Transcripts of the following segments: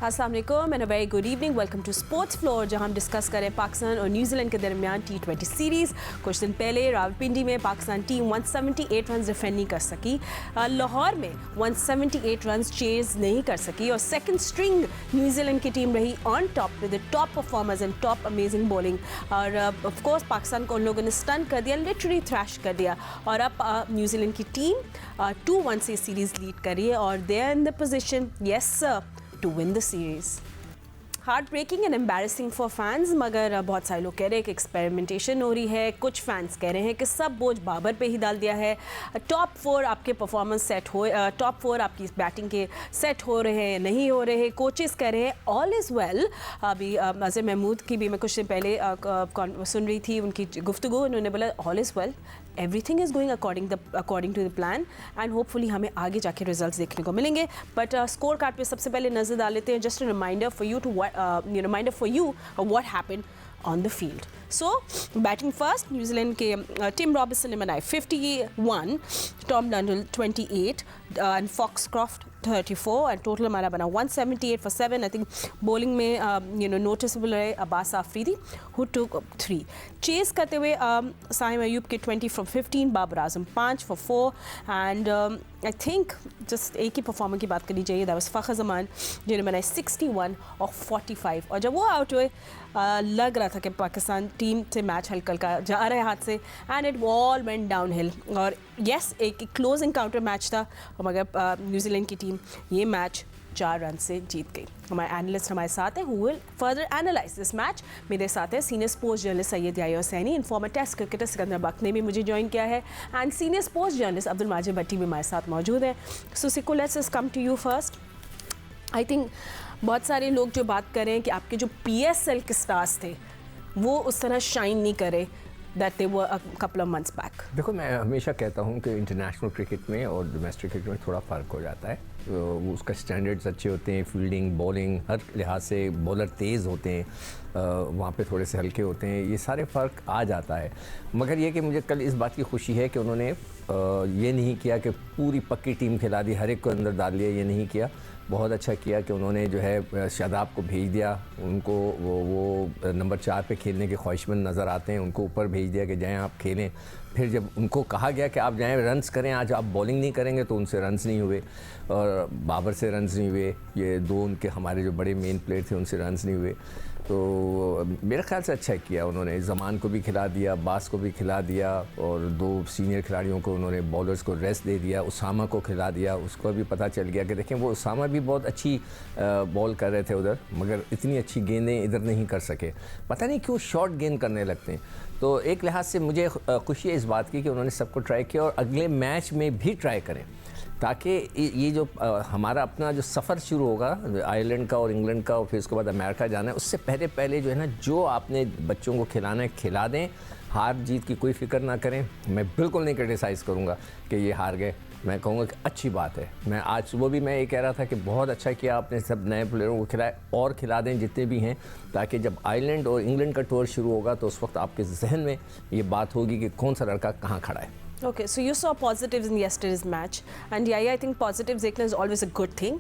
अस्सलाम वालेकुम and a very good evening. Welcome to sports floor, जहां हम डिस्कस करें पाकिस्तान और न्यूजीलैंड के दरमियान T20 सीरीज़। कुछ दिन पहले रावलपिंडी में पाकिस्तान टीम 178 रन डिफेंड नहीं कर सकी, लाहौर में 178 रन चेज नहीं कर सकी और सेकंड स्ट्रिंग न्यूजीलैंड की टीम रही on top with the top performers and top amazing bowling. और ऑफ कोर्स पाकिस्तान को उन लोगों ने स्टन कर दिया, लिटरली थ्रैश कर दिया। और अब न्यूजीलैंड की टीम 2-1 से सीरीज़ लीड कर रही है और they are in the position, yes sir, to win the series. Heartbreaking and embarrassing for fans, मगर बहुत सारे लोग कह रहे हैं कि एक्सपेरिमेंटेशन हो रही है। कुछ फैंस कह रहे हैं कि सब बोझ बाबर पे ही डाल दिया है। टॉप 4 आपके परफॉर्मेंस सेट हो, टॉप 4 आपकी बैटिंग के सेट हो रहे हैं, नहीं हो रहे हैं। कोचेस कह रहे हैं ऑल इज़ वेल। अभी अज़हर महमूद की भी मैं कुछ दिन पहले सुन रही थी उनकी गुफ्तगू, उन्होंने बोला all is well, everything is going according to the plan and hopefully हमें आगे जाके रिजल्ट्स देखने को मिलेंगे। बट स्कोर कार्ड पे सबसे पहले नज़र डाल लेते हैं, just a reminder for you what happened on the field. So batting first, New Zealand के टिम रॉबिन्सन ने बनाए 51, Tom Dundle 28 and Foxcroft 34 and total हमारा बना 178 for 7. आई थिंक बॉलिंग में नोटिसेबल रहे Abbas Afridi who took 3. Chase करते हुए साहिम अयूब के 20 from 15, Babar Azam 5 for 4 and I think just एक ही परफॉर्मर की बात करनी चाहिए, दैट वाज फ़खर जमान जिन्होंने बनाए 61 और 45। और जब वो आउट हुए लग रहा था कि पाकिस्तान टीम से मैच हल्का का जा रहा है हाथ से and it all went down hill. और येस एक क्लोज इनकाउंटर मैच था मगर न्यूजीलैंड की टीम ये मैच 4 रन से जीत गई। हमारे एनालिस्ट हमारे साथ हैं who will further analyse this match. मेरे साथ है senior sports journalist Syed Yahya Hussaini, former Test cricketer Sikandar Bakht ने भी मुझे ज्वाइन किया है and senior sports journalist Abdul Majid Bhatti भी हमारे साथ मौजूद है। So Sikko, let's just come to you first. I think बहुत सारे लोग जो बात कर रहे हैं कि आपके जो PSL के स्टार्स थे वो उस तरह शाइन नहीं करे that they were a couple of months back. देखो, मैं हमेशा कहता हूँ कि इंटरनेशनल क्रिकेट में और डोमेस्टिक क्रिकेट में थोड़ा फ़र्क हो जाता है। तो उसका स्टैंडर्ड्स अच्छे होते हैं, फील्डिंग, बॉलिंग, हर लिहाज से बॉलर तेज़ होते हैं, वहाँ पे थोड़े से हल्के होते हैं, ये सारे फ़र्क आ जाता है। मगर ये कि मुझे कल इस बात की खुशी है कि उन्होंने ये नहीं किया कि पूरी पक्की टीम खिला दी, हर एक को अंदर डाल लिया, ये नहीं किया। बहुत अच्छा किया कि उन्होंने जो है शादाब को भेज दिया, उनको वो नंबर 4 पे खेलने के ख्वाहिशमंद नज़र आते हैं, उनको ऊपर भेज दिया कि जाएं आप खेलें। फिर जब उनको कहा गया कि आप जाएं रन्स करें, आज आप बॉलिंग नहीं करेंगे, तो उनसे रन्स नहीं हुए और बाबर से रन्स नहीं हुए, ये 2 उनके हमारे जो बड़े मेन प्लेयर थे उनसे रन्स नहीं हुए। तो मेरे ख्याल से अच्छा किया उन्होंने, ज़मान को भी खिला दिया, अब्बास को भी खिला दिया और 2 सीनियर खिलाड़ियों को उन्होंने बॉलर्स को रेस्ट दे दिया, उसामा को खिला दिया। उसको भी पता चल गया कि देखें वो उसामा भी बहुत अच्छी बॉल कर रहे थे उधर, मगर इतनी अच्छी गेंदें इधर नहीं कर सके, पता नहीं क्यों शॉर्ट गेंद करने लगते हैं। तो एक लिहाज से मुझे खुशी है इस बात की कि उन्होंने सबको ट्राई किया और अगले मैच में भी ट्राई करें, ताकि ये जो हमारा अपना जो सफ़र शुरू होगा आयरलैंड का और इंग्लैंड का और फिर उसके बाद अमेरिका जाना है, उससे पहले जो है ना, जो आपने बच्चों को खिलाना है खिला दें, हार जीत की कोई फ़िक्र ना करें। मैं बिल्कुल नहीं क्रिटिसाइज़ करूँगा कि ये हार गए, मैं कहूँगा कि अच्छी बात है। मैं आज सुबह भी मैं ये कह रहा था कि बहुत अच्छा किया आपने, सब नए प्लेयरों को खिलाए और खिला दें जितने भी हैं, ताकि जब आयरलैंड और इंग्लैंड का टूर शुरू होगा तो उस वक्त आपके जहन में ये बात होगी कि कौन सा लड़का कहाँ खड़ा है। Okay, so you saw positives in yesterday's match, and yeah, I think positives देखना is always a good thing.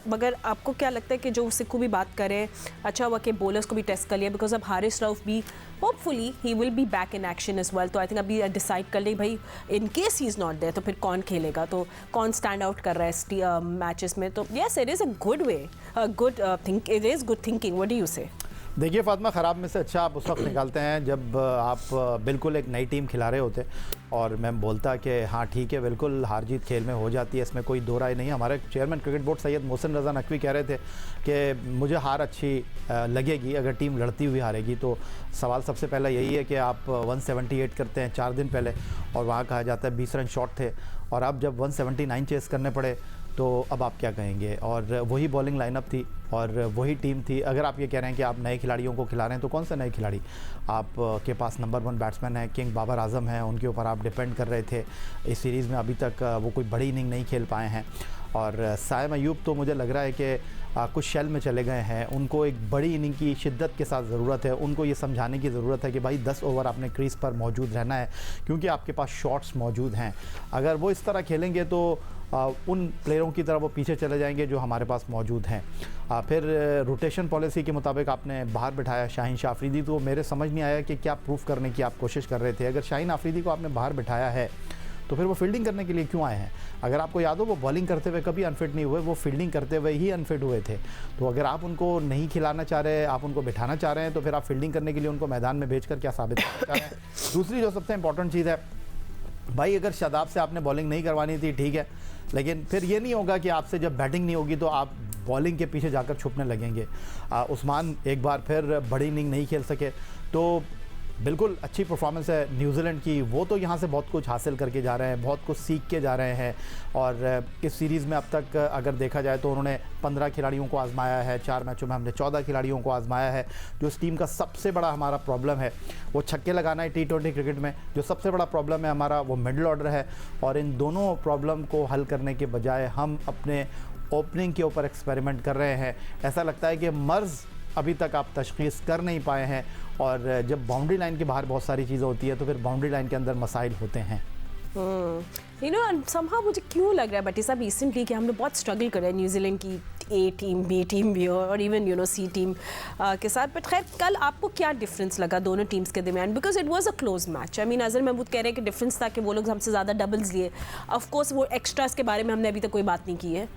मगर आपको क्या लगता है कि जो सिक्कू भी बात करें, अच्छा हुआ कि बॉलर्स को भी टेस्ट कर लिया, बिकॉज अब हारिस रऊफ भी hopefully he will be back in action as well. तो आई थिंक अभी डिसाइड कर ले भाई in case he is not there तो फिर कौन खेलेगा, तो कौन स्टैंड आउट कर रहा है मैचेस में। तो yes, it is a good way, it is good thinking. What do you से? देखिए फातिमा, ख़राब में से अच्छा आप उस वक्त निकालते हैं जब आप बिल्कुल एक नई टीम खिला रहे होते, और मैं बोलता कि हाँ ठीक है, बिल्कुल हार जीत खेल में हो जाती है, इसमें कोई दो राय नहीं। हमारे chairman cricket board Syed Mohsin Raza Naqvi कह रहे थे कि मुझे हार अच्छी लगेगी अगर टीम लड़ती हुई हारेगी। तो सवाल सबसे पहला यही है कि आप 178 करते हैं 4 दिन पहले और वहाँ कहा जाता है 20 रन शॉर्ट थे, और अब जब 179 चेस करने पड़े तो अब आप क्या कहेंगे। और वही बॉलिंग लाइनअप थी और वही टीम थी। अगर आप ये कह रहे हैं कि आप नए खिलाड़ियों को खिला रहे हैं, तो कौन से नए खिलाड़ी? आप के पास नंबर 1 बैट्समैन है, किंग बाबर आजम है, उनके ऊपर आप डिपेंड कर रहे थे। इस सीरीज़ में अभी तक वो कोई बड़ी इनिंग नहीं खेल पाए हैं। और साइम अयूब तो मुझे लग रहा है कि कुछ शेल में चले गए हैं, उनको एक बड़ी इनिंग की शिद्दत के साथ ज़रूरत है। उनको ये समझाने की ज़रूरत है कि भाई 10 ओवर आपने क्रीज़ पर मौजूद रहना है, क्योंकि आपके पास शॉट्स मौजूद हैं। अगर वो इस तरह खेलेंगे तो उन प्लेयरों की तरफ वो पीछे चले जाएंगे जो हमारे पास मौजूद हैं। फिर रोटेशन पॉलिसी के मुताबिक आपने बाहर बिठाया शाहीन शाह अफरीदी, तो मेरे समझ नहीं आया कि क्या प्रूफ करने की आप कोशिश कर रहे थे। अगर शाहीन अफरीदी को आपने बाहर बिठाया है तो फिर वो फील्डिंग करने के लिए क्यों आए हैं? अगर आपको याद हो वो बॉलिंग करते हुए कभी अनफिट नहीं हुए, वो फील्डिंग करते हुए ही अनफिट हुए थे। तो अगर आप उनको नहीं खिलाना चाह रहे, आप उनको बिठाना चाह रहे हैं, तो फिर आप फील्डिंग करने के लिए उनको मैदान में भेजकर क्या साबित करना चाह रहे हैं? दूसरी जो सबसे इंपॉर्टेंट चीज़ है भाई, अगर शादाब से आपने बॉलिंग नहीं करवानी थी ठीक है, लेकिन फिर ये नहीं होगा कि आपसे जब बैटिंग नहीं होगी तो आप बॉलिंग के पीछे जाकर छुपने लगेंगे। उस्मान एक बार फिर बड़ी इनिंग नहीं खेल सके, तो बिल्कुल अच्छी परफॉर्मेंस है न्यूजीलैंड की। वो तो यहाँ से बहुत कुछ हासिल करके जा रहे हैं, बहुत कुछ सीख के जा रहे हैं। और इस सीरीज़ में अब तक अगर देखा जाए तो उन्होंने 15 खिलाड़ियों को आजमाया है, 4 मैचों में हमने 14 खिलाड़ियों को आजमाया है। जो इस टीम का सबसे बड़ा हमारा प्रॉब्लम है वो छक्के लगाना है T20 क्रिकेट में। जो सबसे बड़ा प्रॉब्लम है हमारा वो मिडल ऑर्डर है। और इन दोनों प्रॉब्लम को हल करने के बजाय हम अपने ओपनिंग के ऊपर एक्सपेरिमेंट कर रहे हैं। ऐसा लगता है कि मर्ज़ अभी तक आप तशख़ीस कर नहीं पाए हैं। और जब बाउंड्री लाइन के बाहर बहुत सारी चीज़ें होती है तो फिर बाउंड्री लाइन के अंदर मसाइल होते हैं। यू नो समहाउ मुझे क्यों लग रहा है बटी साहब रिसेंटली कि हमने बहुत स्ट्रगल करा है न्यूजीलैंड की ए टीम, बी टीम भी और इवन सी टीम के साथ। बट खैर कल आपको क्या डिफरेंस लगा दोनों टीम्स के दरमियान? Because it was a close match. I mean Azhar Mahmood कह रहे हैं कि डिफरेंस था कि वो लोग हमसे ज़्यादा डबल्स लिए। ऑफ कोर्स वो एक्स्ट्रास के बारे में हमने अभी तक कोई बात नहीं की है।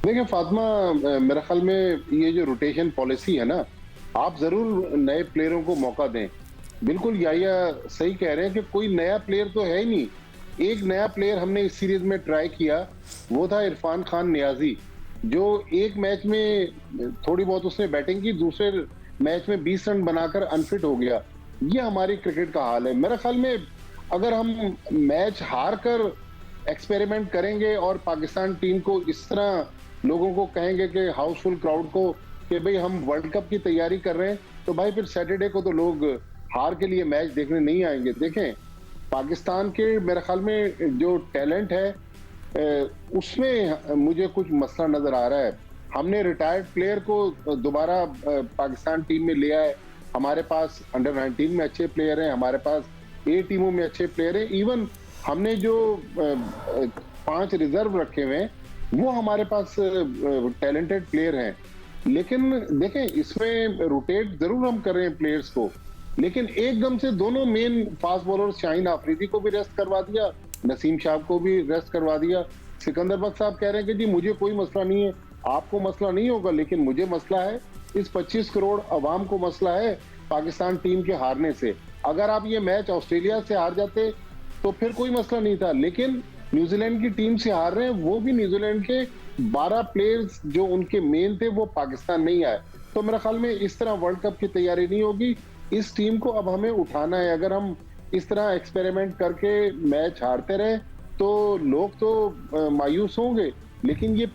देखिए फातिमा, मेरे ख्याल में ये जो रोटेशन पॉलिसी है ना, आप जरूर नए प्लेयरों को मौका दें। बिल्कुल याया सही कह रहे हैं कि कोई नया प्लेयर तो है ही नहीं। एक नया प्लेयर हमने इस सीरीज में ट्राई किया, वो था इरफान खान नियाजी, जो एक मैच में थोड़ी बहुत उसने बैटिंग की, दूसरे मैच में 20 रन बनाकर अनफिट हो गया। ये हमारी क्रिकेट का हाल है। मेरे ख्याल में अगर हम मैच हार कर एक्सपेरिमेंट करेंगे और पाकिस्तान टीम को इस तरह लोगों को कहेंगे कि हाउसफुल क्राउड को कि भाई हम वर्ल्ड कप की तैयारी कर रहे हैं, तो भाई फिर सैटरडे को तो लोग हार के लिए मैच देखने नहीं आएंगे। देखें पाकिस्तान के मेरे ख्याल में जो टैलेंट है उसमें मुझे कुछ मसला नजर आ रहा है। हमने रिटायर्ड प्लेयर को दोबारा पाकिस्तान टीम में लिया है। हमारे पास अंडर 19 में अच्छे प्लेयर हैं, हमारे पास ए टीमों में अच्छे प्लेयर हैं। इवन हमने जो 5 रिजर्व रखे हुए हैं वो हमारे पास टैलेंटेड प्लेयर हैं। लेकिन देखें इसमें रोटेट जरूर हम कर रहे हैं प्लेयर्स को, लेकिन एकदम से दोनों main fast bowler Shaheen Afridi को भी रेस्ट करवा दिया, नसीम शाह को भी रेस्ट करवा दिया। सिकंदर बख्श साहब कह रहे हैं कि जी मुझे कोई मसला नहीं है, आपको मसला नहीं होगा, लेकिन मुझे मसला है, इस 25 करोड़ अवाम को मसला है पाकिस्तान टीम के हारने से। अगर आप ये मैच ऑस्ट्रेलिया से हार जाते तो फिर कोई मसला नहीं था, लेकिन न्यूजीलैंड की टीम से हार रहे हैं, वो भी न्यूजीलैंड के 12 प्लेयर्स जो उनके मेन थे वो पाकिस्तान नहीं आए। तो मेरे ख्याल में इस तरह वर्ल्ड कप की तैयारी नहीं होगी। इस टीम को अब हमें उठाना है। अगर हम इस तरह एक्सपेरिमेंट करके मैच हारते रहे तो लोग तो मायूस होंगे, लेकिन ये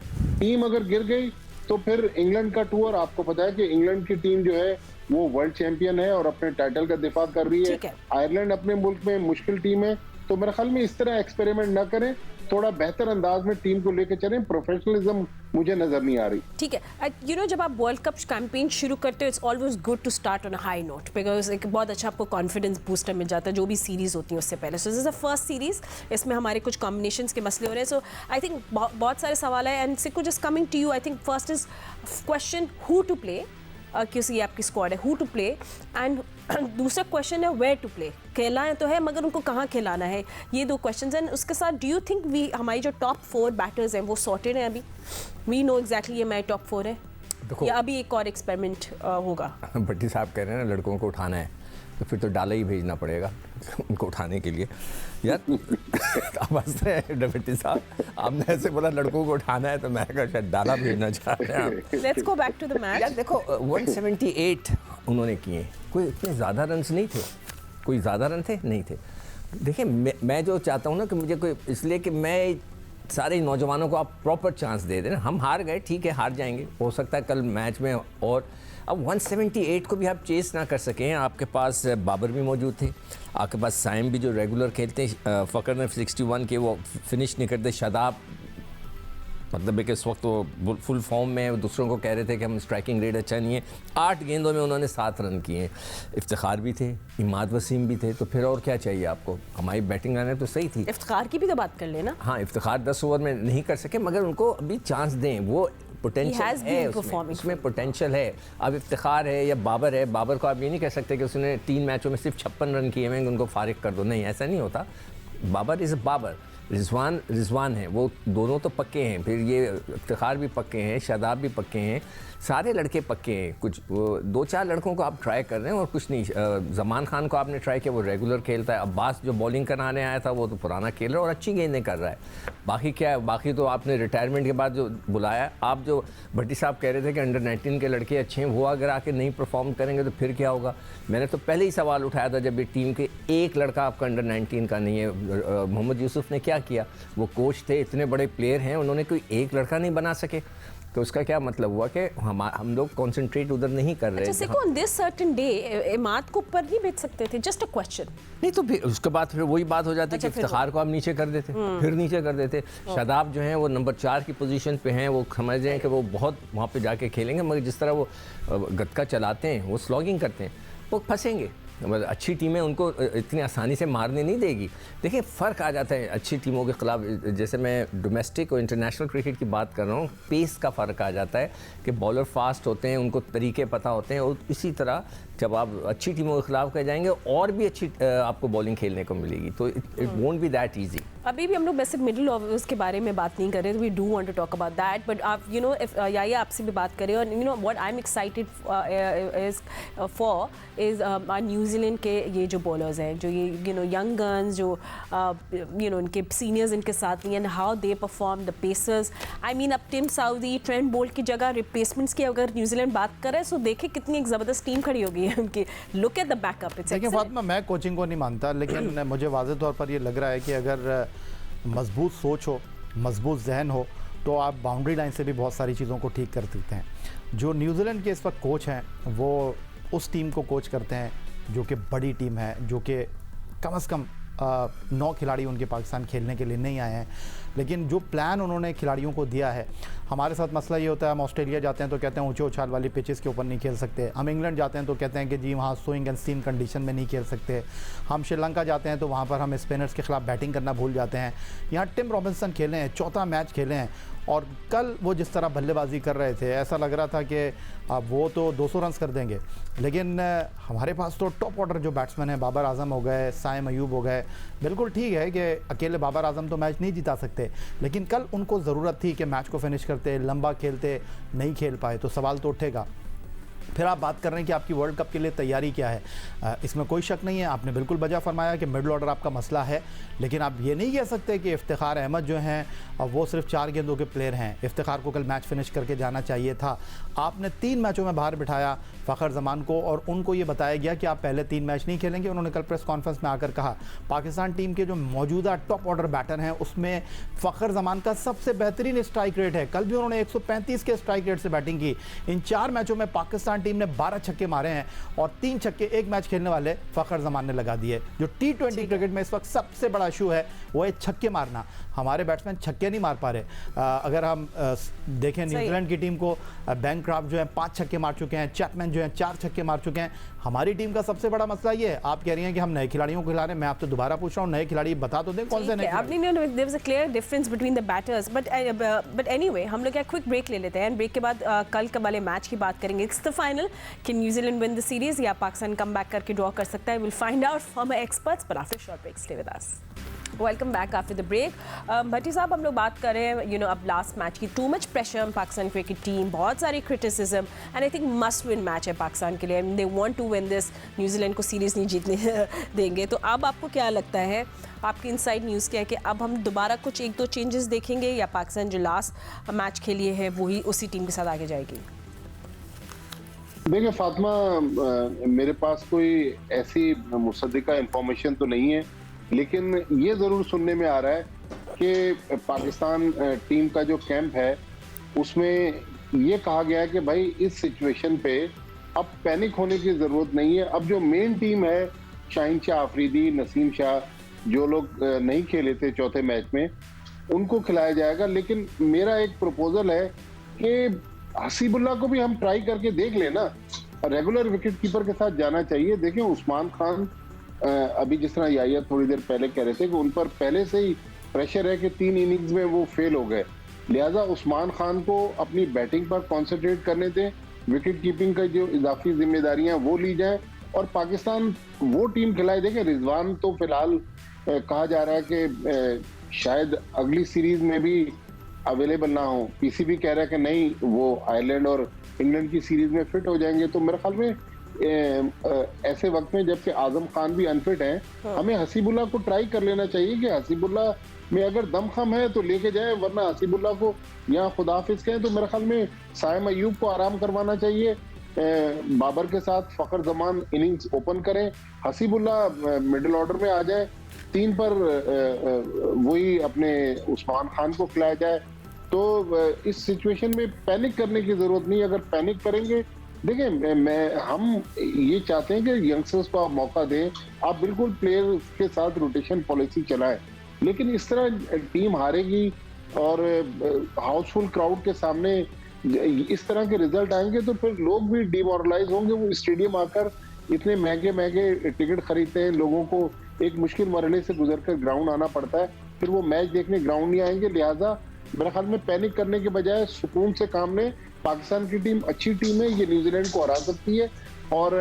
टीम अगर गिर गई तो फिर इंग्लैंड का टूर, आपको पता है कि इंग्लैंड की टीम जो है वो वर्ल्ड चैंपियन है और अपने टाइटल का दिफा कर रही है। आयरलैंड अपने मुल्क में मुश्किल टीम है। तो मेरे ख्याल में इस तरह एक्सपेरिमेंट ना करें, थोड़ा बेहतर अंदाज में टीम को लेकर चलें। प्रोफेशनलिज्म मुझे नजर नहीं आ रही। ठीक है, जब आप वर्ल्ड कप कैंपेन शुरू करते हो it's always good to start on a high note, because एक बहुत अच्छा आपको कॉन्फिडेंस बूस्टर मिल जाता है जो भी सीरीज होती है उससे पहले। So this is the first series, इसमें हमारे कुछ कॉम्बिनेशंस के मसले हो रहे हैं। सो आई थिंक बहुत सारे सवाल है and Sikku just coming to you. I think first is question who to play, क्योंकि आपकी स्क्वाड है, हु टू प्ले, एंड दूसरा क्वेश्चन है वेयर टू प्ले। खिलाना तो है मगर उनको कहाँ खिलाना है, ये 2 क्वेश्चंस हैं। उसके साथ डू यू थिंक हमारी जो टॉप 4 बैटर्स हैं वो सॉर्टेड हैं? अभी वी नो एग्जैक्टली ये हमारी टॉप 4 है या अभी एक और एक्सपेरिमेंट होगा? भट्टी साहब कह रहे हैं ना लड़कों को उठाना है, तो फिर तो डाला ही भेजना पड़ेगा उनको उठाने के लिए। यार आप हंस रहे हैं भट्टी साहब, आपने ऐसे बोला लड़कों को उठाना है तो मैं कहा शायद डाला भेजना चाह रहे हैं। Let's go back to the match. यार देखो 178 उन्होंने किए, कोई इतने ज़्यादा रन्स नहीं थे, कोई ज़्यादा रन थे नहीं थे। देखिए मैं जो चाहता हूँ ना कि मुझे कोई, इसलिए कि मैं सारे नौजवानों को आप प्रॉपर चांस दे देना। हम हार गए, ठीक है, हार जाएंगे, हो सकता है कल मैच में। और अब 178 को भी आप चेस ना कर सकें। आपके पास बाबर भी मौजूद थे, आपके पास साइम भी जो रेगुलर खेलते हैं, फ़कर ने 61 के वो फिनिश नहीं करते, शादाब मतलब है कि इस वक्त वो फुल फॉर्म में, दूसरों को कह रहे थे कि हम स्ट्राइकिंग रेट अच्छा नहीं है। 8 गेंदों में उन्होंने 7 रन किए। इफ्तिखार भी थे, इमाद वसीम भी थे, तो फिर और क्या चाहिए आपको? हमारी बैटिंग लाइन तो सही थी। इफ्तिखार की भी तो बात कर लेना। हाँ, इफ्तिखार 10 ओवर में नहीं कर सके, मगर उनको अभी चांस दें, वो पोटेंशियल है उसमें पोटेंशियल है। अब इफ्तिखार है या बाबर है, बाबर को आप ये नहीं कह सकते कि उसने 3 मैचों में सिर्फ 56 रन किए हैं, उनको फारिग कर दो, नहीं, ऐसा नहीं होता। बाबर इज़ बाबर, रिजवान है, वो दोनों तो पक्के हैं, फिर ये इफ्तिखार भी पक्के हैं, शादाब भी पक्के हैं, सारे लड़के पक्के हैं। कुछ 2-4 लड़कों को आप ट्राई कर रहे हैं और कुछ नहीं। ज़मान खान को आपने ट्राई किया, वो रेगुलर खेलता है। अब्बास जो बॉलिंग कराने आया था वो तो पुराना खेल रहा है और अच्छी गेंदें कर रहा है। बाकी क्या है, बाकी तो आपने रिटायरमेंट के बाद जो बुलाया, आप जो भट्टी साहब कह रहे थे कि अंडर 19 के लड़के अच्छे हैं, वो अगर आके नहीं परफॉर्म करेंगे तो फिर क्या होगा? मैंने तो पहले ही सवाल उठाया था जब ये टीम के एक लड़का आपका अंडर 19 का नहीं है। मोहम्मद यूसुफ ने क्या किया? वो कोच थे, इतने बड़े प्लेयर हैं, उन्होंने कोई एक लड़का नहीं बना सके, तो उसका क्या मतलब हुआ कि हम लोग कंसंट्रेट उधर नहीं कर रहे। अच्छा, on this certain day Imad को ऊपर नहीं भेज सकते थे? Just a question. नहीं तो फिर उसके बाद फिर वही बात हो जाती है कि इफ्तिखार को आप नीचे कर देते, फिर नीचे कर देते। शादाब जो हैं वो नंबर 4 की पोजीशन पे हैं, वो समझ रहे हैं कि वो बहुत वहाँ पे जाके खेलेंगे, मगर जिस तरह वो गत्का चलाते हैं, वो स्लॉगिंग करते हैं, वो फंसेंगे। मतलब अच्छी टीमें उनको इतनी आसानी से मारने नहीं देगी। देखिए, फ़र्क आ जाता है अच्छी टीमों के ख़िलाफ़। जैसे मैं डोमेस्टिक और इंटरनेशनल क्रिकेट की बात कर रहा हूँ, पेस का फ़र्क आ जाता है कि बॉलर फास्ट होते हैं, उनको तरीके पता होते हैं, और इसी तरह जब आप अच्छी टीमों के खिलाफ कर जाएंगे और भी अच्छी आपको बॉलिंग खेलने को मिलेगी, तो it won't be that easy. अभी भी हम लोग वैसे मिडिल ओवर्स के बारे में बात नहीं कर रहे, we do want to talk about that, but आप या आपसे भी बात करें। और what I am excited is for is New Zealand के ये जो बॉलर्स हैं, जो ये यंग गन्स, जो उनके सीनियर्स इनके साथ नहीं, and how they perform, the pacers. I mean, अब टिम साउदी, ट्रेंट बोल्ट की जगह रिप्लेसमेंट्स की अगर न्यूजीलैंड बात करे, सो देखे कितनी एक ज़बरदस्त टीम खड़ी होगी है उनकी। Look at the backup, it's देखिए फातिमा, मैं कोचिंग को नहीं मानता, लेकिन मुझे वाज़ेह तौर पर ये लग रहा है कि अगर मजबूत सोच हो, मजबूत जहन हो, तो आप बाउंड्री लाइन से भी बहुत सारी चीज़ों को ठीक कर सकते हैं। जो न्यूजीलैंड के इस वक्त कोच हैं, वो उस टीम को कोच करते हैं जो कि बड़ी टीम है, जो कि कम से कम 9 खिलाड़ी उनके पाकिस्तान खेलने के लिए नहीं आए हैं, लेकिन जो प्लान उन्होंने खिलाड़ियों को दिया है। हमारे साथ मसला ये होता है, हम ऑस्ट्रेलिया जाते हैं तो कहते हैं ऊंचे उछाल वाली पिचेस के ऊपर नहीं खेल सकते। हम इंग्लैंड जाते हैं तो कहते हैं कि जी वहाँ स्विंग एंड सीम कंडीशन में नहीं खेल सकते। हम श्रीलंका जाते हैं तो वहाँ पर हम स्पिनर्स के खिलाफ बैटिंग करना भूल जाते हैं। यहाँ टिम रॉबिन्सन खेले हैं, 4था मैच खेले हैं, और कल वो जिस तरह बल्लेबाजी कर रहे थे, ऐसा लग रहा था कि वो तो 200 रन कर देंगे। लेकिन हमारे पास तो टॉप ऑर्डर जो बैट्समैन हैं, बाबर आजम हो गए, साइम अयूब हो गए। बिल्कुल ठीक है कि अकेले बाबर आजम तो मैच नहीं जिता सकते, लेकिन कल उनको ज़रूरत थी कि मैच को फिनिश करते, लंबा खेलते, नहीं खेल पाए, तो सवाल तो उठेगा। फिर आप बात कर रहे हैं कि आपकी वर्ल्ड कप के लिए तैयारी क्या है। इसमें कोई शक नहीं है, आपने बिल्कुल बजा फरमाया कि मिडल ऑर्डर आपका मसला है, लेकिन आप ये नहीं कह सकते कि इफ्तिखार अहमद जो हैं वो सिर्फ 4 गेंदों के प्लेयर हैं। इफ्तिखार को कल मैच फिनिश करके जाना चाहिए था। आपने 3 मैचों में बाहर बिठाया फ़खर जमान को, और उनको ये बताया गया कि आप पहले 3 मैच नहीं खेलेंगे। उन्होंने कल प्रेस कॉन्फ्रेंस में आकर कहा, पाकिस्तान टीम के जो मौजूदा टॉप ऑर्डर बैटर हैं उसमें फ़खर जमान का सबसे बेहतरीन स्ट्राइक रेट है। कल भी उन्होंने 135 के स्ट्राइक रेट से बैटिंग की। इन 4 मैचों में पाकिस्तान टीम ने 12 छक्के मारे हैं, और 3 छक्के एक मैच खेलने वाले फ़खर जमान ने लगा दिए। जो T20 क्रिकेट में इस वक्त सबसे बड़ा इशू है वो है छक्के मारना। हमारे बैट्समैन छक्के नहीं मार पा रहे। अगर हम देखें न्यूजीलैंड की टीम को, बैनक्राफ्ट जो है 5 छक्के मार चुके हैं, चैपमैन जो है 4 छक्के मार चुके हैं। हमारी टीम का सबसे बड़ा मसला ये है। आप कह रही हैं कि हम नए खिलाड़ियों को खिला रहे हैं, मैं आपसे दोबारा पूछ रहा हूँ, नए खिलाड़ी बता तो दें कौन से नए खिलाड़ी। There was a clear difference between the batters, but anyway हम लोग एक क्विक ब्रेक ले लेते हैं। ब्रेक के बाद कल के वाले मैच की बात करेंगे। इट्स द फाइनल, कि न्यूजीलैंड विन द सीरीज या पाकिस्तान कम बैक करके ड्रॉ कर सकता है। Will find out from experts, but after short break. Stay with us. Welcome back after the break. Bhatti sahab, हम लोग बात कर रहे हैं अब लास्ट मैच की। Too much pressure Pakistan cricket team, बहुत सारी criticism, and I think must win match है पाकिस्तान के लिए। They want to win this. New Zealand को सीरीज नहीं जीतने देंगे। तो अब आपको क्या लगता है, आपकी इनसाइड न्यूज़ क्या है कि अब हम दोबारा कुछ 1-2 चेंजेस देखेंगे, या पाकिस्तान जो लास्ट मैच खेली है वही उसी टीम के साथ आगे जाएगी? देखिए फातिमा, मेरे पास कोई ऐसी मुसद्दिका इंफॉर्मेशन तो नहीं है, लेकिन ये ज़रूर सुनने में आ रहा है कि पाकिस्तान टीम का जो कैंप है उसमें ये कहा गया है कि भाई इस सिचुएशन पे अब पैनिक होने की ज़रूरत नहीं है। अब जो मेन टीम है, शाहीन शाह अफरीदी, नसीम शाह, जो लोग नहीं खेले थे चौथे मैच में, उनको खिलाया जाएगा। लेकिन मेरा एक प्रपोजल है कि हसीबुल्लाह को भी हम ट्राई करके देख लेना, रेगुलर विकेट कीपर के साथ जाना चाहिए। देखें उस्मान खान अभी जिस तरह याया थोड़ी देर पहले कह रहे थे कि उन पर पहले से ही प्रेशर है कि 3 इनिंग्स में वो फेल हो गए, लिहाजा उस्मान खान को अपनी बैटिंग पर कॉन्सेंट्रेट करने दें, विकेट कीपिंग का जो इजाफी जिम्मेदारियां वो ली जाएं और पाकिस्तान वो टीम खिलाए। देखें रिजवान तो फिलहाल कहा जा रहा है कि शायद अगली सीरीज में भी अवेलेबल ना हो, पीसीबी कह रहा है कि नहीं वो आयरलैंड और इंग्लैंड की सीरीज में फिट हो जाएंगे। तो मेरे ख्याल में ऐसे वक्त में जबकि आजम खान भी अनफिट हैं, हमें हसीबुल्लाह को ट्राई कर लेना चाहिए कि हसीबुल्लाह में अगर दमखम है तो लेके जाए, वरना हसीबुल्लाह को यहाँ खुदाफिज कहें। तो मेरे ख्याल में साइम अयूब को आराम करवाना चाहिए, बाबर के साथ फखर जमान इनिंग्स ओपन करें, हसीबुल्लाह मिडिल ऑर्डर में आ जाए, 3 पर वही अपने उस्मान खान को खिलाया जाए। तो इस सिचुएशन में पैनिक करने की जरूरत नहीं। अगर पैनिक करेंगे, देखिए हम ये चाहते हैं कि यंगस्टर्स को आप मौका दें, आप बिल्कुल प्लेयर के साथ रोटेशन पॉलिसी चलाएं, लेकिन इस तरह टीम हारेगी और हाउसफुल क्राउड के सामने इस तरह के रिजल्ट आएंगे तो फिर लोग भी डिमोरलाइज होंगे। वो स्टेडियम आकर इतने महंगे महंगे टिकट खरीदते हैं, लोगों को एक मुश्किल मरहले से गुजरकर ग्राउंड आना पड़ता है, फिर वो मैच देखने ग्राउंड नहीं आएंगे। लिहाजा मेरे ख्याल में पैनिक करने के बजाय सुकून से काम लें। पाकिस्तान की टीम अच्छी टीम है, ये न्यूजीलैंड को हरा सकती है और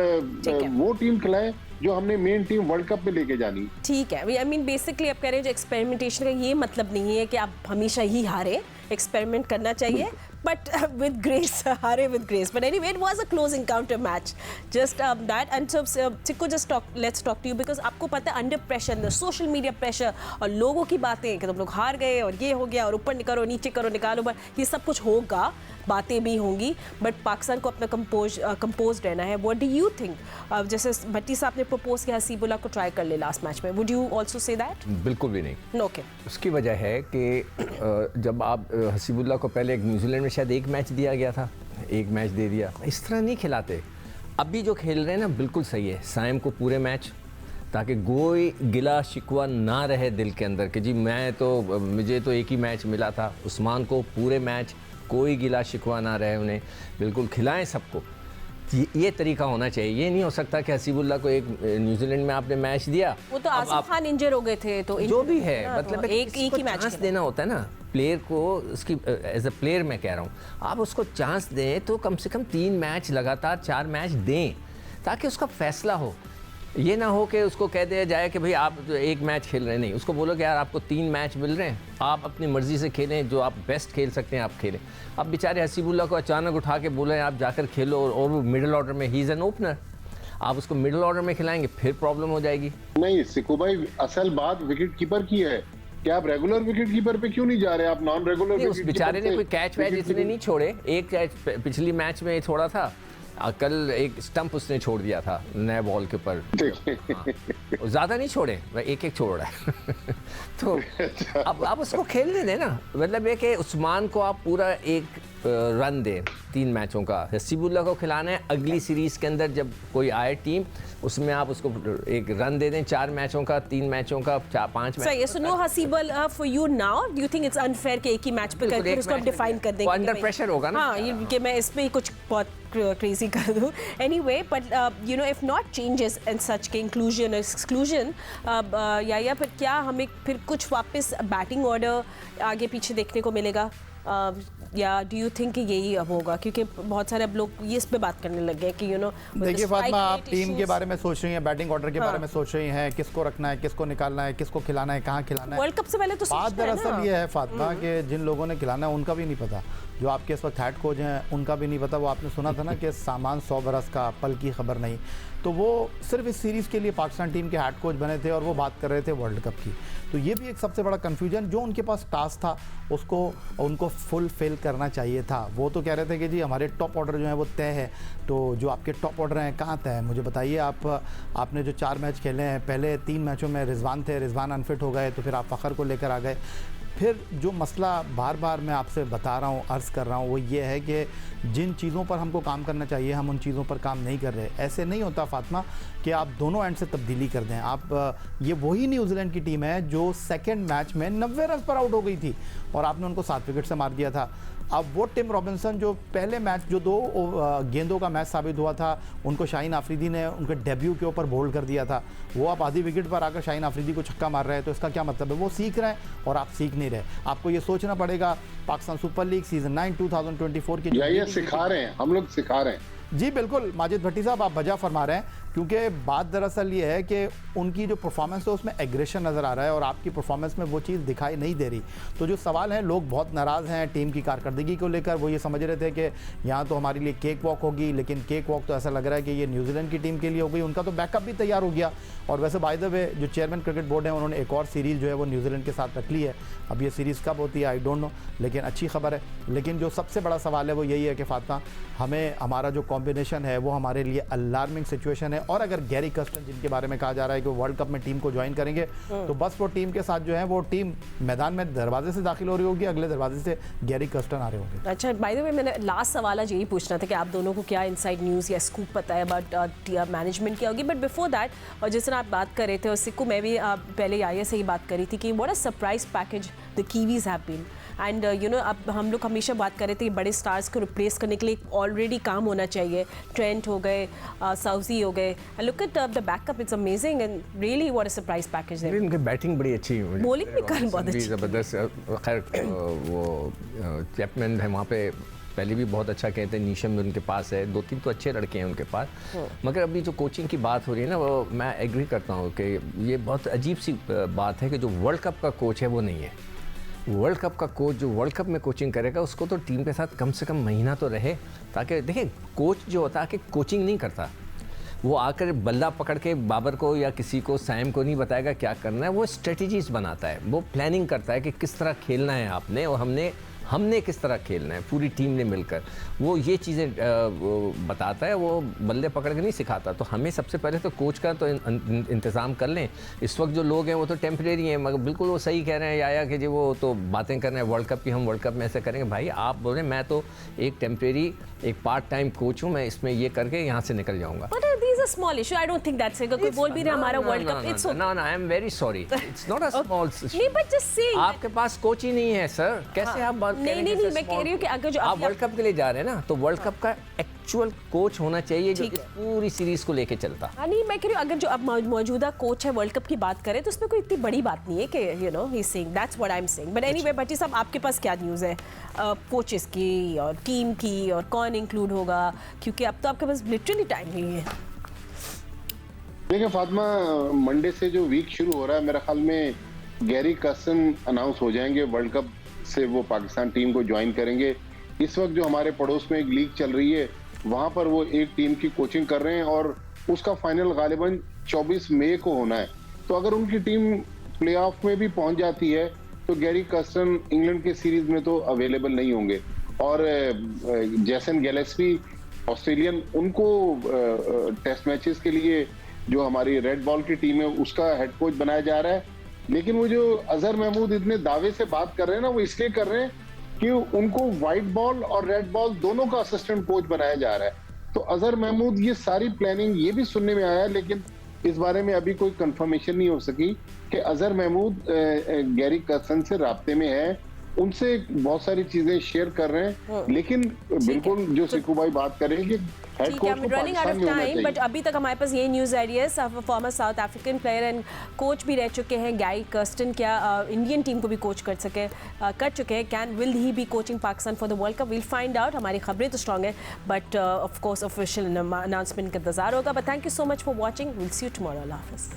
वो टीम खिलाएं जो हमने मेन टीम वर्ल्ड कप में लेके जानी। ठीक है, आई मीन बेसिकली आप कह रहे हैं जो एक्सपेरिमेंटेशन का ये मतलब नहीं है कि आप हमेशा ही हारे, एक्सपेरिमेंट करना चाहिए but with grace, हारे with grace. But anyway, it was a close encounter match. Just that and so Chico, just let's talk to you because आपको पता है under pressure, the social media pressure और लोगों की बातें कि तुम लोग हार गए और ये हो गया और ऊपर निकालो नीचे करो निकालो, ये सब कुछ होगा, बातें भी होंगी, बट पाकिस्तान को अपना कंपोज रहना है। What do you think? जैसे भट्टी साहब ने प्रपोज किया हसीबुल्लाह को ट्राई कर ले लास्ट मैच में, would you also say that? बिल्कुल भी नहीं। ओके, उसकी वजह है कि जब आप हसीबुल्लाह को पहले एक न्यूजीलैंड में शायद एक मैच दिया गया था, एक मैच दे दिया, इस तरह नहीं खिलाते। अभी जो खेल रहे हैं ना बिल्कुल सही है, साइम को पूरे मैच, ताकि कोई गिला शिकवा ना रहे दिल के अंदर कि जी मुझे तो एक ही मैच मिला था। उस्मान को पूरे मैच, कोई गिला शिकवा ना रहे, उन्हें बिल्कुल खिलाएं सबको। ये तरीका होना चाहिए। ये नहीं हो सकता कि हसीबुल्लाह को एक न्यूजीलैंड में आपने मैच दिया, वो तो आसिफ खान इंजर हो गए थे, तो जो भी है मतलब एक ही मैच चांस देना होता है ना प्लेयर को। उसकी एज अ प्लेयर मैं कह रहा हूँ, आप उसको चांस दें तो कम से कम 3 मैच लगातार 4 मैच दें ताकि उसका फैसला हो। ये ना हो कि उसको कह दिया जाए कि भाई आप तो एक मैच खेल रहे नहीं, उसको बोलो कि यार आपको 3 मैच मिल रहे हैं, आप अपनी मर्ज़ी से खेलें, जो आप बेस्ट खेल सकते हैं आप खेलें। अब बेचारे हसीबुल्लाह को अचानक उठा के बोले आप जाकर खेलो और वो मिडिल ऑर्डर में, ही इज़ एन ओपनर, आप उसको मिडिल ऑर्डर में खिलाएंगे फिर प्रॉब्लम हो जाएगी। नहीं सिकू भाई, असल बात विकेट कीपर की है कि आप रेगुलर विकेट कीपर पे क्यों नहीं जा रहे, आप नॉन रेगुलर। उस बेचारे ने कोई कैच वैच इतने नहीं छोड़े, एक कैच पिछली मैच में छोड़ा था, कल एक स्टंप उसने छोड़ दिया था नए बॉल के ऊपर, ज़्यादा नहीं छोड़े, एक छोड़ रहा है तो अब आप उसको खेलने दें ना। मतलब ये कि उस्मान को आप पूरा एक रन दें 3 मैचों का, हसीबुल्लाह को खिलाना है। अगली सीरीज़ के अंदर जब कोई आए टीम, उसमें आप उसको एक रन दे दें 4 मैचों का, 3 मैचों का, 5 मैच। सही है। So no Hasibullah for you now, do you think it's unfair कि एक ही मैच पे करके उसको डिफाइन कर देंगे? अंडर प्रेशर होगा ना। हाँ, ये कि मैं इस पे ही कुछ बहुत क्रेजी कर दूं। Anyway, but you know if not changes and such के इंक्लूजन एक्सक्लूजन, या फिर क्या हमें फिर कुछ वापस बैटिंग ऑर्डर आगे पीछे देखने को मिलेगा, या डू यू थिंक यही अब होगा? क्योंकि बहुत सारे अब लोग ये इस पे बात करने लगे कि यू नो। देखिए फातिमा, आप टीम के बारे में सोच रही हैं, बैटिंग ऑर्डर के बारे में सोच रही हैं, किसको रखना है, किसको निकालना है, किसको खिलाना है, कहाँ खिलाना है। वर्ल्ड कप से पहले तो बात दरअसल ये है फातिमा कि जिन लोगों ने खिलाना है उनका भी नहीं पता, जो आपके इस वक्त हेड कोच हैं उनका भी नहीं पता। वो आपने सुना था ना कि सामान 100 बरस का, पल की खबर नहीं। तो वो सिर्फ इस सीरीज़ के लिए पाकिस्तान टीम के हेड कोच बने थे और वो बात कर रहे थे वर्ल्ड कप की। तो ये भी एक सबसे बड़ा कन्फ्यूजन, जो उनके पास टास्क था उसको उनको फुलफिल करना चाहिए था। वो तो कह रहे थे कि जी हमारे टॉप ऑर्डर जो है वो तय है। तो जो आपके टॉप ऑर्डर हैं कहाँ तय है मुझे बताइए। आपने जो 4 मैच खेले हैं, पहले 3 मैचों में रिजवान थे, रिजवान अनफिट हो गए, तो फिर आप फ़खर को लेकर आ गए, फिर जो मसला बार बार मैं आपसे बता रहा हूँ, अर्ज़ कर रहा हूँ, वो ये है कि जिन चीज़ों पर हमको काम करना चाहिए हम उन चीज़ों पर काम नहीं कर रहे। ऐसे नहीं होता फातिमा कि आप दोनों एंड से तब्दीली कर दें। आप ये वही न्यूजीलैंड की टीम है जो सेकंड मैच में 90 रन पर आउट हो गई थी और आपने उनको 7 विकेट से मार दिया था। अब वो टिम रॉबिन्सन जो पहले मैच जो 2 गेंदों का मैच साबित हुआ था, उनको शाहीन आफरीदी ने उनके डेब्यू के ऊपर बोल्ड कर दिया था, वो आप आधी विकेट पर आकर शाहीन आफरीदी को छक्का मार रहे हैं, तो इसका क्या मतलब है? वो सीख रहे हैं और आप सीख नहीं रहे। आपको ये सोचना पड़ेगा पाकिस्तान सुपर लीग सीजन 9 2024 की ये सिखा रहे हैं, हम लोग सिखा रहे हैं। जी बिल्कुल माजिद भट्टी साहब, आप वजह फरमा रहे हैं, क्योंकि बात दरअसल ये है कि उनकी जो परफॉर्मेंस है उसमें एग्रेशन नज़र आ रहा है और आपकी परफॉर्मेंस में वो चीज़ दिखाई नहीं दे रही। तो जो सवाल है, लोग बहुत नाराज़ हैं टीम की कारकर्दगी को लेकर। वो ये समझ रहे थे कि यहाँ तो हमारे लिए केक वॉक होगी, लेकिन केक वॉक तो ऐसा लग रहा है कि ये न्यूजीलैंड की टीम के लिए हो गई। उनका तो बैकअप भी तैयार हो गया। और वैसे बाय द वे जो चेयरमैन क्रिकेट बोर्ड है उन्होंने एक और सीरीज़ जो है वो न्यूजीलैंड के साथ रख ली है। अब ये सीरीज़ कब होती है आई डोंट नो, लेकिन अच्छी खबर है। लेकिन जो सबसे बड़ा सवाल है वो यही है कि फातिमा, हमें हमारा जो कॉम्बिनेशन है वो हमारे लिए अलार्मिंग सिचुएशन है। और अगर गैरी कर्स्टन, जिनके बारे में कहा जा रहा है कि वो वर्ल्ड कप में टीम को ज्वाइन करेंगे, तो बस वो टीम के साथ जो है वो टीम मैदान में दरवाजे से दाखिल हो रही होगी, अगले दरवाजे से गैरी कर्स्टन आ रहे होंगे। अच्छा, बाय द वे मैंने लास्ट सवाल आज यही पूछना था कि आप दोनों को क्या इनसाइड न्यूज़ या स्कूप पता है अबाउट मैनेजमेंट क्या होगी। बट बिफोर दैट, और जिस तरह आप बात कर रहे थे, उससे को मैं भी पहले आया से ही बात करी थी कि what a surprise package the Kiwis have been. And you know, अब हम लोग हमेशा बात कर रहे थे कि बड़े स्टार्स को रिप्लेस करने के लिए ऑलरेडी काम होना चाहिए। ट्रेंट हो गए, साउजी हो गए, look at the backup, it's amazing and really what a surprise package है। इनकी बैटिंग बड़ी अच्छी है, बॉलिंग भी कर बहुत अच्छी, ज़बरदस्त। खैर वो चैपमैन है वहाँ पे, पहले भी बहुत अच्छा कहते हैं। नीशम उनके पास है, 2-3 तो अच्छे लड़के हैं उनके पास। मगर अभी जो कोचिंग की बात हो रही है ना, वो मैं एग्री करता हूँ कि ये बहुत अजीब सी बात है कि जो वर्ल्ड कप का कोच है वो नहीं है। वर्ल्ड कप का कोच जो वर्ल्ड कप में कोचिंग करेगा उसको तो टीम के साथ कम से कम महीना तो रहे, ताकि देखिए कोच जो होता है कि कोचिंग नहीं करता, वो आकर बल्ला पकड़ के बाबर को या किसी को सैम को नहीं बताएगा क्या करना है। वो स्ट्रेटजीज बनाता है, वो प्लानिंग करता है कि किस तरह खेलना है आपने और हमने किस तरह खेलना है, पूरी टीम ने मिलकर। वो ये चीज़ें बताता है, वो बल्ले पकड़ के नहीं सिखाता। तो हमें सबसे पहले तो कोच का तो इंतज़ाम कर लें। इस वक्त जो लोग हैं वो तो टेम्परेरी हैं, मगर बिल्कुल वो सही कह रहे हैं याया कि जी वो तो बातें कर रहे हैं वर्ल्ड कप की, हम वर्ल्ड कप में ऐसे करेंगे। भाई आप बोल रहे हैं मैं तो एक टेम्परेरी, एक पार्ट टाइम कोच हूँ, मैं इसमें ये करके यहाँ से निकल जाऊँगा। Small issue, I don't think that's it. कोई बोल भी रहे हमारा world cup, it's no, I am very sorry, it's not a small issue. नहीं, बट जस्ट सेइंग, आपके पास कोच ही नहीं है सर, कैसे आप बात कर रहे हैं? नहीं, मैं कह रही हूँ कि अगर जो आप वर्ल्ड कप के लिए जा रहे हैं ना, तो वर्ल्ड कप का एक्चुअल कोच होना चाहिए जो इस पूरी सीरीज को लेके चलता। नहीं, मैं कह रही हूँ अगर जो अब मौजूदा कोच है वर्ल्ड कप की बात करें तो उसमें कोई इतनी बड़ी बात नहीं है कि you know he is saying, that's what I am saying. But anyway Bhatti sahab, आपके पास क्या न्यूज़ है कोचेस की और टीम की और कौन इंक्लूड होगा, क्योंकि अब तो आपके पास लिटरली टाइम नहीं है। देखिए फातिमा, मंडे से जो वीक शुरू हो रहा है, मेरे ख्याल में गैरी कर्स्टन अनाउंस हो जाएंगे वर्ल्ड कप से, वो पाकिस्तान टीम को ज्वाइन करेंगे। इस वक्त जो हमारे पड़ोस में एक लीग चल रही है वहां पर वो एक टीम की कोचिंग कर रहे हैं और उसका फाइनल गालिबन 24 मई को होना है। तो अगर उनकी टीम प्लेऑफ में भी पहुंच जाती है तो गैरी कर्स्टन इंग्लैंड के सीरीज में तो अवेलेबल नहीं होंगे। और जैसन गैलेस्पी ऑस्ट्रेलियन, उनको टेस्ट मैचेस के लिए जो हमारी रेड बॉल की टीम है उसका हेड कोच बनाया जा रहा है। लेकिन वो जो अजहर महमूद इतने दावे से बात कर रहे हैं ना, वो इसलिए कर रहे हैं कि उनको व्हाइट बॉल और रेड बॉल दोनों का असिस्टेंट कोच बनाया जा रहा है। तो अजहर महमूद, ये सारी प्लानिंग, ये भी सुनने में आया, लेकिन इस बारे में अभी कोई कंफर्मेशन नहीं हो सकी कि अजहर महमूद गैरी कर्स्टन से राब्ते में है, उनसे बहुत सारी चीजें शेयर कर रहे हैं। लेकिन बिल्कुल जो सिक्कू भाई बात कर रहे हैं कि हेड कोच को पाकिस्तान में होना चाहिए। बट अभी तक हमारे पास ये न्यूज़ आ रही है, former South African player and coach भी रह चुके हैं गैरी कर्स्टन, क्या इंडियन टीम को भी कोच कर चुके हैं। Will he be coaching Pakistan for the World Cup? Will find out. हमारी खबरें तो स्ट्रॉन्ग है, but of course official announcement का इंतजार होगा। But thank you so much for watching, will see you tomorrow. अल्लाह हाफिज़।